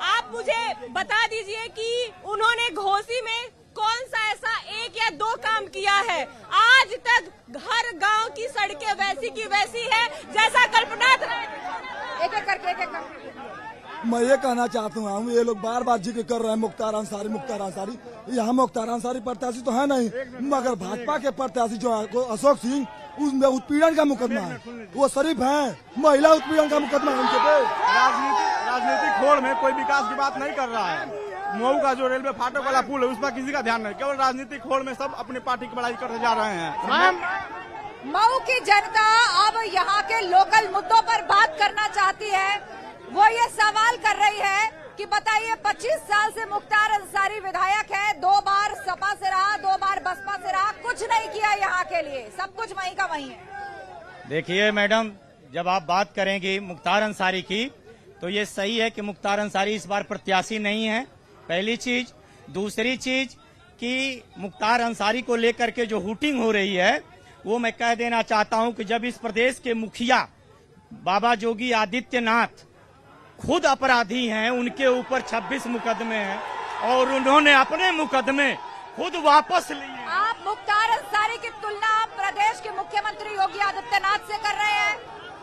आप मुझे बता दीजिए कि उन्होंने घोसी में कौन सा ऐसा 1 या 2 काम किया है। आज तक हर गांव की सड़कें वैसी की वैसी है जैसा कल्पनाथ राय। एक करके मैं ये कहना चाहता हूँ, ये लोग बार बार जिक्र कर रहे हैं मुख्तार अंसारी। यहाँ मुख्तार अंसारी प्रत्याशी तो है नहीं, मगर भाजपा के प्रत्याशी जो है अशोक सिंह, उसमें उत्पीड़न का मुकदमा है, वो शरीफ है, महिला उत्पीड़न का मुकदमा है उनके पे। राजनीतिक खोड़ में कोई विकास की बात नहीं कर रहा है। मऊ का जो रेलवे फाटक वाला पुल है उस पर किसी का ध्यान नहीं, केवल राजनीतिक खोड़ में सब अपनी पार्टी की बड़ाई करते जा रहे हैं। मऊ की जनता अब यहाँ के लोकल मुद्दों पर बात करना चाहती है। वो ये सवाल कर रही है कि बताइए, 25 साल से मुख्तार अंसारी विधायक है, 2 बार सपा से रहा, 2 बार बसपा से रहा, कुछ नहीं किया यहाँ के लिए, सब कुछ वहीं का वहीं है। देखिए मैडम, जब आप बात करेंगी मुख्तार अंसारी की तो ये सही है कि मुख्तार अंसारी इस बार प्रत्याशी नहीं है, पहली चीज। दूसरी चीज कि मुख्तार अंसारी को लेकर के जो हुटिंग हो रही है वो मैं कह देना चाहता हूं कि जब इस प्रदेश के मुखिया बाबा योगी आदित्यनाथ खुद अपराधी हैं, उनके ऊपर 26 मुकदमे हैं और उन्होंने अपने मुकदमे खुद वापस लिए। आप मुख्तार अंसारी की तुलना प्रदेश के मुख्यमंत्री योगी आदित्यनाथ से कर रहे हैं।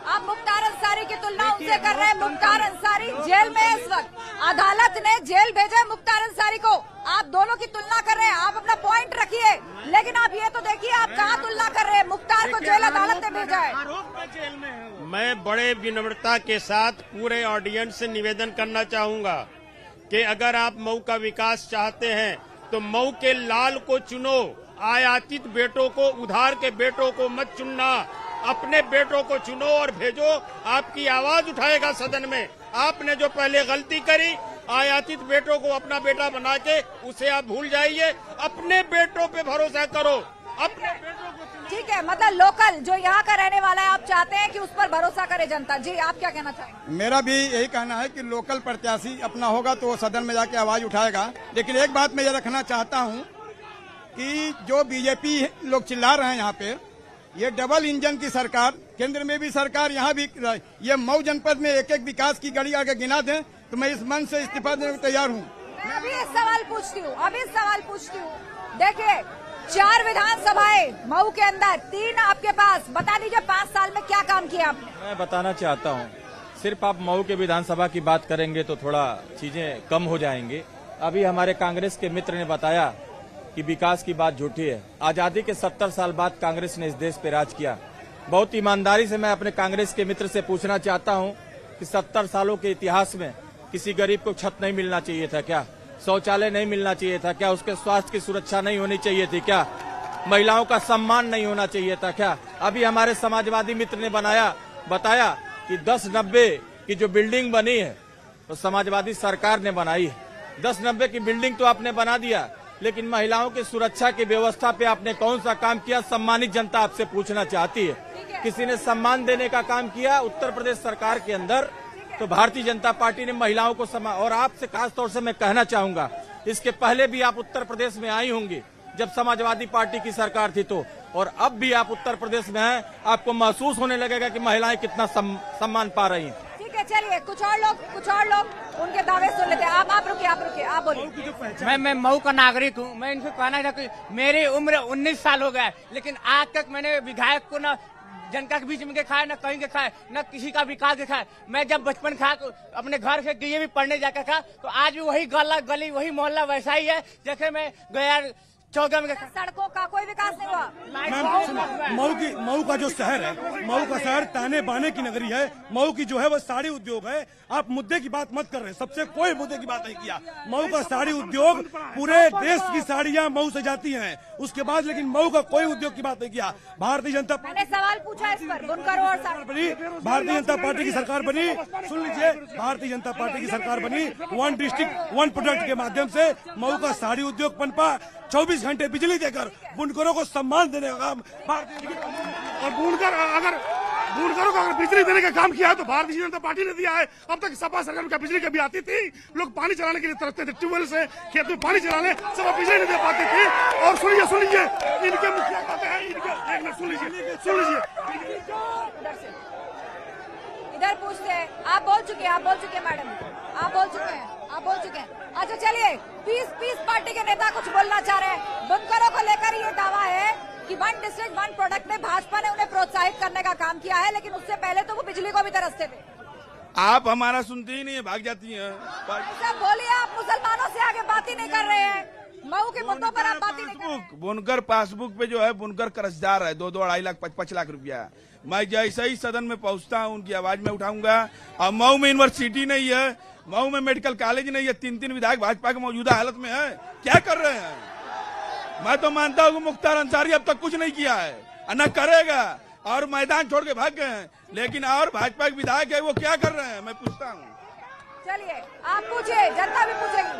आप मुख्तार अंसारी की तुलना उनसे कर रहे हैं। मुख्तार अंसारी जेल में है इस वक्त, अदालत ने जेल भेजा है मुख्तार अंसारी को। आप दोनों की तुलना कर रहे हैं, आप अपना पॉइंट रखिए, लेकिन आप ये तो देखिए आप कहाँ तुलना कर रहे हैं। मुख्तार को जेल अदालत ने भेजा है। मैं बड़े विनम्रता के साथ पूरे ऑडियंस से निवेदन करना चाहूंगा कि अगर आप मऊ का विकास चाहते हैं तो मऊ के लाल को चुनो, आयातित बेटों को, उधार के बेटों को मत चुनना, अपने बेटों को चुनो और भेजो। आपकी आवाज उठाएगा सदन में। आपने जो पहले गलती करी, आयातित बेटों को अपना बेटा बना के, उसे आप भूल जाइए। अपने बेटों पे भरोसा करो, अपने बेटों को। ठीक है, मतलब लोकल जो यहाँ का रहने वाला है, आप चाहते हैं कि उस पर भरोसा करे जनता। जी, आप क्या कहना चाहेंगे? मेरा भी यही कहना है कि लोकल प्रत्याशी अपना होगा तो वो सदन में जाके आवाज उठाएगा। लेकिन एक बात मैं ये रखना चाहता हूँ कि जो बीजेपी लोग चिल्ला रहे हैं यहाँ पे, ये डबल इंजन की सरकार, केंद्र में भी सरकार, यहाँ भी, ये मऊ जनपद में एक एक विकास की गड़ी आगे गिना दें तो मैं इस मन से इस्तीफा देने को तैयार हूँ। मैं अभी सवाल पूछती हूँ। देखिए, 4 विधानसभाएं मऊ के अंदर, 3 आपके पास। बता दीजिए 5 साल में क्या काम किया आपने? मैं बताना चाहता हूँ, सिर्फ आप मऊ के विधानसभा की बात करेंगे तो थोड़ा चीजें कम हो जाएंगे। अभी हमारे कांग्रेस के मित्र ने बताया कि विकास की बात झूठी है। आजादी के 70 साल बाद कांग्रेस ने इस देश पे राज किया। बहुत ईमानदारी से मैं अपने कांग्रेस के मित्र से पूछना चाहता हूं कि 70 सालों के इतिहास में किसी गरीब को छत नहीं मिलना चाहिए था क्या? शौचालय नहीं मिलना चाहिए था क्या? उसके स्वास्थ्य की सुरक्षा नहीं होनी चाहिए थी क्या? महिलाओं का सम्मान नहीं होना चाहिए था क्या? अभी हमारे समाजवादी मित्र ने बताया कि 1090 की जो बिल्डिंग बनी है तो समाजवादी सरकार ने बनाई है। 1090 की बिल्डिंग तो आपने बना दिया, लेकिन महिलाओं की सुरक्षा की व्यवस्था पे आपने कौन सा काम किया? सम्मानित जनता आपसे पूछना चाहती है, किसी ने सम्मान देने का काम किया उत्तर प्रदेश सरकार के अंदर? तो भारतीय जनता पार्टी ने महिलाओं को सम्मान। और आपसे खास तौर से मैं कहना चाहूंगा, इसके पहले भी आप उत्तर प्रदेश में आई होंगी जब समाजवादी पार्टी की सरकार थी तो, और अब भी आप उत्तर प्रदेश में हैं, आपको महसूस होने लगेगा कि महिलाएं कितना सम्मान पा रही हैं। ठीक है, चलिए कुछ और लोग उनके दावे सुन लेते हैं। आप रुकिए, आप बोलिए। मैं मऊ का नागरिक हूँ। मैं इनसे कहना था कि मेरी उम्र 19 साल हो गया है, लेकिन आज तक मैंने विधायक को न जनता के बीच में देखा है, न कहीं देखा है, न किसी का विकास देखा है। मैं जब बचपन था तो अपने घर से डीएवी पढ़ने जाता था, तो आज भी वही गली वही मोहल्ला वैसा ही है जैसे मैं गया 14 में। सड़कों का कोई विकास नहीं हुआ। मऊ का जो शहर है, मऊ का शहर ताने बाने की नगरी है। मऊ की जो है वो साड़ी उद्योग है। आप मुद्दे की बात मत कर रहे हैं, सबसे कोई मुद्दे की बात नहीं किया। मऊ का साड़ी उद्योग, पूरे देश की साड़ियां मऊ से जाती हैं, उसके बाद लेकिन मऊ का कोई उद्योग की बात नहीं किया। भारतीय जनता मैंने सवाल पूछा इस पर, बुनकरों और बनी, भारतीय जनता पार्टी की सरकार बनी। सुन लीजिए, भारतीय जनता पार्टी की सरकार बनी, 1 डिस्ट्रिक्ट 1 प्रोडक्ट के माध्यम से मऊ का साड़ी उद्योग पनपा। 24 घंटे बिजली देकर बुनकरों को सम्मान देने का काम और बुनकरों को अगर बिजली देने का काम किया है तो भारतीय जनता पार्टी ने दिया है। अब तक सपा सरकार में क्या बिजली कभी आती थी? लोग पानी चलाने के लिए तरसते थे, ट्यूबवेल से खेत में पानी चलाने, सब बिजली नहीं दे पाती थी। और सुन लीजिए इनके मुखिया कहते हैं, इनके एक मिनट सुन लीजिए इधर पूछते हैं। आप बोल चुके हैं मैडम, आप बोल चुके हैं। अच्छा चलिए, पीस पार्टी के नेता कुछ बोलना चाह रहे हैं। बुनकरों को लेकर ये दावा है कि 1 डिस्ट्रिक्ट 1 प्रोडक्ट में भाजपा ने उन्हें प्रोत्साहित करने का काम किया है, लेकिन उससे पहले तो वो बिजली को भी तरसते थे। आप हमारा सुनती ही नहीं है, भाग जाती हैं। सब बोलिए, आप मुसलमानों से आगे बात ही नहीं कर रहे हैं। मऊ के मुद्दों पर आप बात ही नहीं कर रहे हैं। बुनकर पासबुक पे जो है बुनकर कर्जदार है, 2-2, 2.5 लाख 5 लाख रुपया। मैं जैसे ही सदन में पहुंचता हूं उनकी आवाज में उठाऊंगा। और मऊ में यूनिवर्सिटी नहीं है, मऊ में मेडिकल कॉलेज नहीं है, 3 विधायक भाजपा के मौजूदा हालत में है, क्या कर रहे हैं? मैं तो मानता हूँ मुख्तार अंसारी अब तक कुछ नहीं किया है, न करेगा, और मैदान छोड़ के भाग गए हैं। लेकिन और भाजपा के विधायक है, वो क्या कर रहे हैं, मैं पूछता हूँ। चलिए आप पूछिए, जनता भी पूछेगी।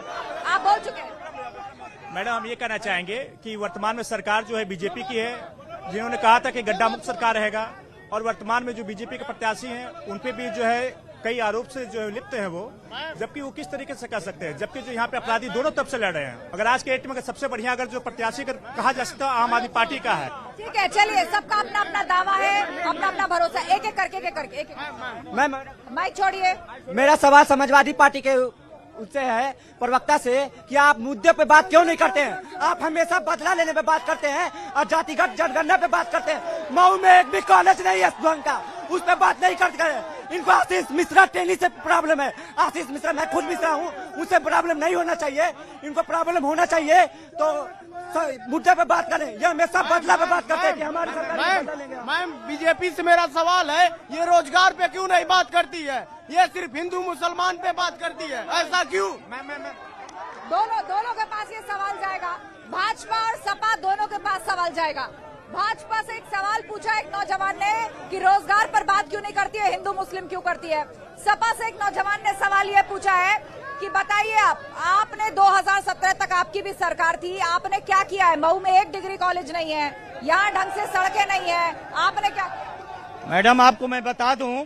आप बोल चुके हैं। मैडम, हम ये कहना चाहेंगे कि वर्तमान में सरकार जो है बीजेपी की है, जिन्होंने कहा था कि गड्ढा मुक्त सरकार रहेगा, और वर्तमान में जो बीजेपी के प्रत्याशी हैं उन पे भी जो है कई आरोप से जो लिप्त हैं वो, जबकि वो किस तरीके से कर सकते हैं, जबकि जो यहाँ पे अपराधी दोनों तरफ से लड़ रहे हैं। अगर आज के डेट में सबसे बढ़िया अगर जो प्रत्याशी कहा जा सकता है आम आदमी पार्टी का है। ठीक है, चलिए, सबका अपना अपना दावा है, अपना अपना भरोसा। एक एक करके माइक छोड़िए। मेरा सवाल समाजवादी पार्टी के उससे है, प्रवक्ता से, कि आप मुद्दे पे बात क्यों नहीं करते हैं? आप हमेशा बदला लेने पे बात करते हैं और जातिगत जनगणना पे बात करते हैं। मऊ में एक भी कॉलेज नहीं है का, उस पर बात नहीं करते। इनको आशीष मिश्रा ट्रेनिंग से प्रॉब्लम है। आशीष मिश्रा, मैं खुद मिश्रा हूँ, उनसे प्रॉब्लम नहीं होना चाहिए। इनको प्रॉब्लम होना चाहिए तो मुद्दे पे बात करें। ये हमेशा बदला पे बात करते हैं कि हमारे मैम, बीजेपी से मेरा सवाल है, ये रोजगार पे क्यों नहीं बात करती है? ये सिर्फ हिंदू मुसलमान पे बात करती है, ऐसा क्यों? दोनों के पास ये सवाल जाएगा। भाजपा और सपा दोनों के पास सवाल जाएगा। भाजपा से एक सवाल पूछा एक नौजवान ने कि रोजगार पर बात क्यों नहीं करती है, हिंदू मुस्लिम क्यों करती है। सपा से एक नौजवान ने सवाल ये पूछा है कि बताइए आपने 2017 तक आपकी भी सरकार थी, आपने क्या किया है। मऊ में एक डिग्री कॉलेज नहीं है, यहाँ ढंग से सड़कें नहीं है, आपने क्या। मैडम आपको मैं बता दूं,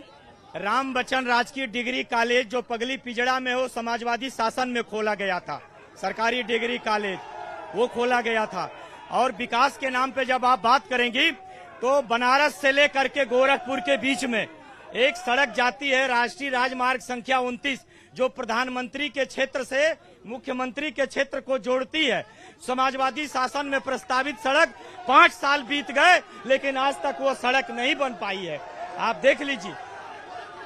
राम बच्चन राजकीय डिग्री कॉलेज जो पगली पिजड़ा में हो समाजवादी शासन में खोला गया था, सरकारी डिग्री कॉलेज वो खोला गया था। और विकास के नाम पे जब आप बात करेंगी तो बनारस से लेकर के गोरखपुर के बीच में एक सड़क जाती है, राष्ट्रीय राजमार्ग संख्या 29, जो प्रधानमंत्री के क्षेत्र से मुख्यमंत्री के क्षेत्र को जोड़ती है। समाजवादी शासन में प्रस्तावित सड़क 5 साल बीत गए, लेकिन आज तक वो सड़क नहीं बन पाई है, आप देख लीजिए।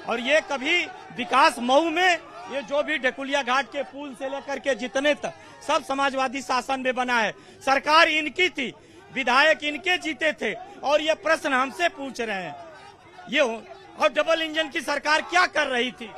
और ये कभी विकास मऊ में ये जो भी ढकुलिया घाट के पुल से लेकर के जितने तक सब समाजवादी शासन में बना है। सरकार इनकी थी, विधायक इनके जीते थे, और ये प्रश्न हमसे पूछ रहे हैं ये और डबल इंजन की सरकार क्या कर रही थी।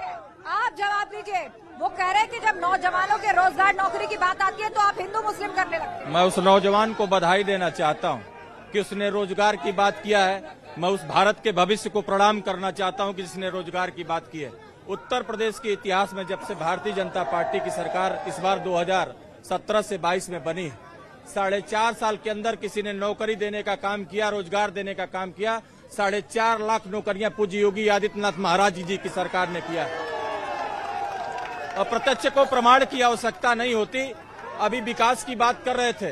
आप जवाब दीजिए। वो कह रहे हैं कि जब नौजवानों के रोजगार नौकरी की बात आती है तो आप हिंदू मुस्लिम करने लगते हैं। मैं उस नौजवान को बधाई देना चाहता हूं कि उसने रोजगार की बात किया है। मैं उस भारत के भविष्य को प्रणाम करना चाहता हूं कि जिसने रोजगार की बात की है। उत्तर प्रदेश के इतिहास में जब से भारतीय जनता पार्टी की सरकार इस बार 2017 से 22 में बनी है, 4.5 साल के अंदर किसी ने नौकरी देने का काम किया, रोजगार देने का काम किया। 4.5 लाख नौकरियां पूज्य योगी आदित्यनाथ महाराज जी की सरकार ने किया। अप्रत्यक्ष को प्रमाण की आवश्यकता नहीं होती। अभी विकास की बात कर रहे थे,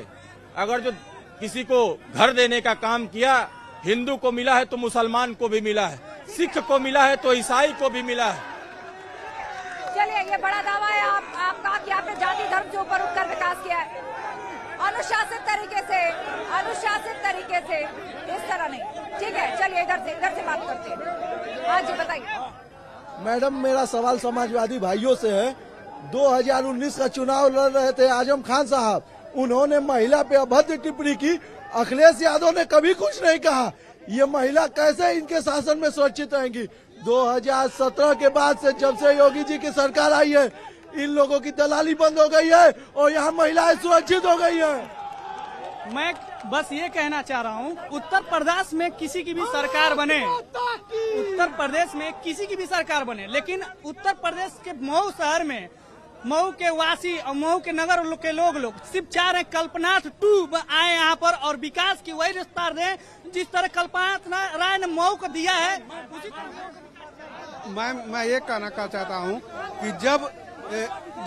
अगर जो किसी को घर देने का काम किया, हिंदू को मिला है तो मुसलमान को भी मिला है, सिख को मिला है तो ईसाई को भी मिला है। चलिए, ये बड़ा दावा है आपका कि आपने जाति धर्म के ऊपर उठकर विकास किया है, अनुशासित तरीके से, इस तरह नहीं। ठीक है, चलिए इधर से बात करते हैं। हाँ जी, बताइए। मैडम, मेरा सवाल समाजवादी भाइयों से है। 2019 का चुनाव लड़ रहे थे आजम खान साहब, उन्होंने महिला पे अभद्र टिप्पणी की। अखिलेश यादव ने कभी कुछ नहीं कहा। ये महिला कैसे इनके शासन में सुरक्षित रहेंगी। 2017 के बाद से जब से योगी जी की सरकार आई है, इन लोगों की दलाली बंद हो गई है और यहाँ महिलाएं सुरक्षित हो गई है। मैं बस ये कहना चाह रहा हूँ, उत्तर प्रदेश में किसी की भी सरकार बने, लेकिन उत्तर प्रदेश के मऊ शहर में मऊ के वासी और मऊ के नगर के लोग सिर्फ चाह रहे कल्पनाथ 2 आए यहाँ पर और विकास की वही विस्तार दें जिस तरह कल्पनाथ राय ने मऊ को दिया है। मैं ये कहना चाहता हूँ कि जब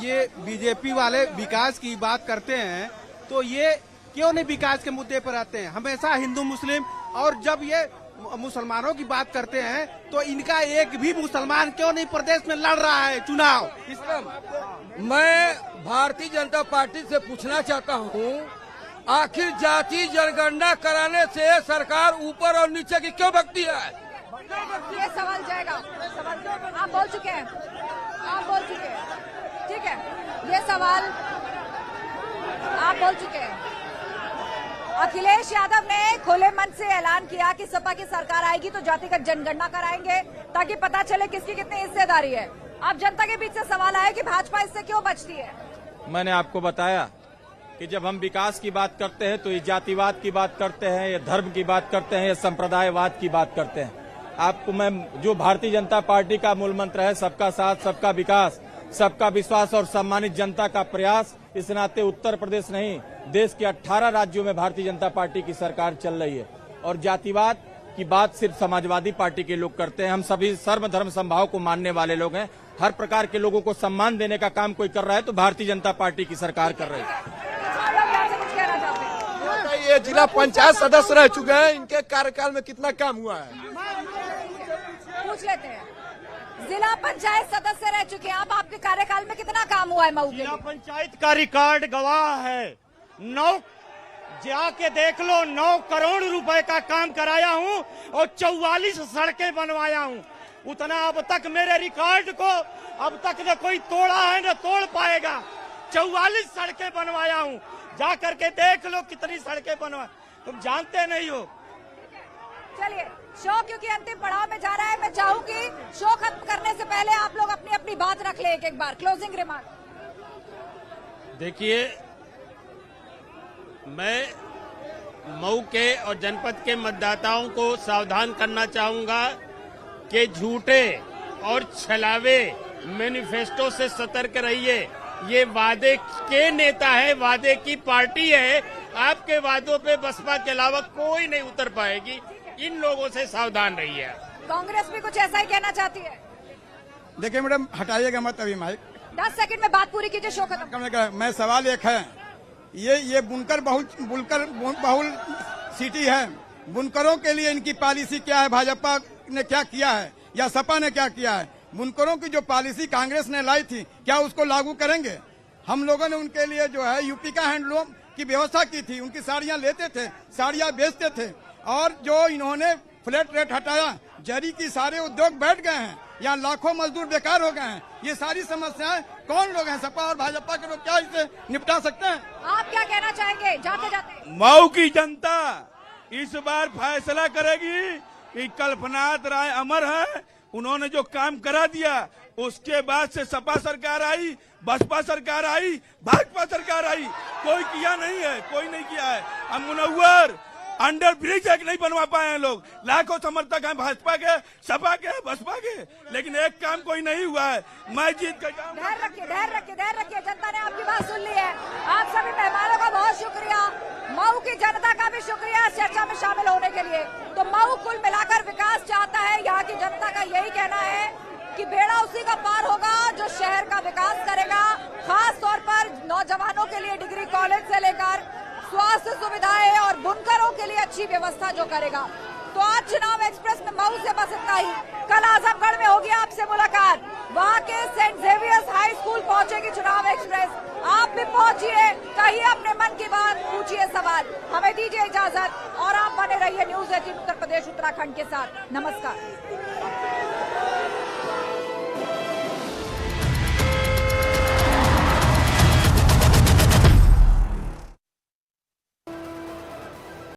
ये बीजेपी वाले विकास की बात करते हैं तो ये क्यों नहीं विकास के मुद्दे पर आते हैं, हमेशा हिंदू मुस्लिम। और जब ये मुसलमानों की बात करते हैं तो इनका एक भी मुसलमान क्यों नहीं प्रदेश में लड़ रहा है चुनाव। मैं भारतीय जनता पार्टी से पूछना चाहता हूँ, आखिर जाति जनगणना कराने से सरकार ऊपर और नीचे की क्यों भगती है। ये सवाल जाएगा। आप बोल चुके हैं। ठीक है, ये सवाल आप बोल चुके हैं। अखिलेश यादव ने खुले मन से ऐलान किया कि सपा की सरकार आएगी तो जातिगत जनगणना कराएंगे ताकि पता चले किसकी कितनी हिस्सेदारी है। अब जनता के बीच से सवाल आया कि भाजपा इससे क्यों बचती है। मैंने आपको बताया कि जब हम विकास की बात करते हैं तो ये जातिवाद की बात करते हैं, ये धर्म की बात करते हैं, ये संप्रदायवाद की बात करते हैं। आपको मैं जो भारतीय जनता पार्टी का मूल मंत्र है, सबका साथ, सबका विकास, सबका विश्वास और सम्मानित जनता का प्रयास, इस नाते उत्तर प्रदेश नहीं देश के 18 राज्यों में भारतीय जनता पार्टी की सरकार चल रही है। और जातिवाद की बात सिर्फ समाजवादी पार्टी के लोग करते हैं। हम सभी सर्व धर्म समभाव को मानने वाले लोग हैं। हर प्रकार के लोगों को सम्मान देने का काम कोई कर रहा है तो भारतीय जनता पार्टी की सरकार कर रही है। ये जिला पंचायत सदस्य रह चुके हैं, इनके कार्यकाल में कितना काम हुआ है पूछ लेते हैं। जिला पंचायत सदस्य रह चुके हैं, अब आपके कार्यकाल में कितना काम हुआ है मऊ के? जिला पंचायत का रिकॉर्ड गवाह है। 9 जाके देख लो, 9 करोड़ रुपए का काम कराया हूँ और 44 सड़कें बनवाया हूँ। उतना अब तक मेरे रिकॉर्ड को अब तक न कोई तोड़ा है न तोड़ पाएगा। 44 सड़कें बनवाया हूँ, जा करके देख लो कितनी सड़कें बनवा, तुम जानते नहीं हो। चलिए, शो क्योंकि अंतिम पड़ाव में जा रहा है, मैं चाहूंगी शो खत्म करने से पहले आप लोग अपनी अपनी बात रख ले एक बार क्लोजिंग रिमार्क। देखिए, मैं मऊ के और जनपद के मतदाताओं को सावधान करना चाहूंगा कि झूठे और छलावे मैनिफेस्टो से सतर्क रहिए। ये वादे के नेता है, वादे की पार्टी है। आपके वादों पे बसपा के अलावा कोई नहीं उतर पाएगी। इन लोगों से सावधान रहिए। कांग्रेस भी कुछ ऐसा ही कहना चाहती है। देखिए मैडम, हटाइएगा मत अभी माइक, 10 सेकंड में बात पूरी कीजिए, शो खत्म। मैं सवाल एक है, ये बुनकर बहुल सिटी है। बुनकरों के लिए इनकी पॉलिसी क्या है? भाजपा ने क्या किया है या सपा ने क्या किया है? बुनकरों की जो पॉलिसी कांग्रेस ने लाई थी, क्या उसको लागू करेंगे? हम लोगों ने उनके लिए जो है यूपी का हैंडलूम की व्यवस्था की थी। उनकी साड़ियां लेते थे, साड़ियां बेचते थे। और जो इन्होंने फ्लैट रेट हटाया, जरी की सारे उद्योग बैठ गए हैं, यहाँ लाखों मजदूर बेकार हो गए हैं। ये सारी समस्याएं कौन लोग हैं? सपा और भाजपा के लोग क्या इसे निपटा सकते हैं? आप क्या कहना चाहेंगे जाते जाते? मऊ की जनता इस बार फैसला करेगी कि कल्पनाथ राय अमर है। उन्होंने जो काम करा दिया, उसके बाद से सपा सरकार आई, बसपा सरकार आई, भाजपा सरकार आई, कोई किया नहीं है, कोई नहीं किया है। अब मुनव्वर अंडर ब्रिज एक नहीं बनवा पाए हैं लोग। लाखों समर्थक हैं भाजपा के, सपा के, बसपा के, लेकिन एक काम कोई नहीं हुआ है। मैं जीत कर जाऊंगा। धैर्य रखिए, जनता ने आपकी बात सुन ली है। आप सभी मेहमानों का बहुत शुक्रिया, मऊ की जनता का भी शुक्रिया चर्चा में शामिल होने के लिए। तो मऊ कुल मिलाकर विकास चाहता है। यहाँ की जनता का यही कहना है कि बेड़ा उसी का पार होगा जो शहर का विकास करेगा, खास तौर पर नौजवानों के लिए डिग्री कॉलेज से लेकर स्वास्थ्य सुविधाएं और बुनकरों के लिए अच्छी व्यवस्था जो करेगा। तो आज चुनाव एक्सप्रेस में मऊ से बस इतना ही। कल आजमगढ़ में होगी आपसे मुलाकात। वहाँ के सेंट जेवियर्स हाई स्कूल पहुंचेगी चुनाव एक्सप्रेस। आप भी पहुंचिए, कहिए अपने मन की बात, पूछिए सवाल। हमें दीजिए इजाजत और आप बने रहिए न्यूज़ 18 उत्तर प्रदेश उत्तराखंड के साथ। नमस्कार।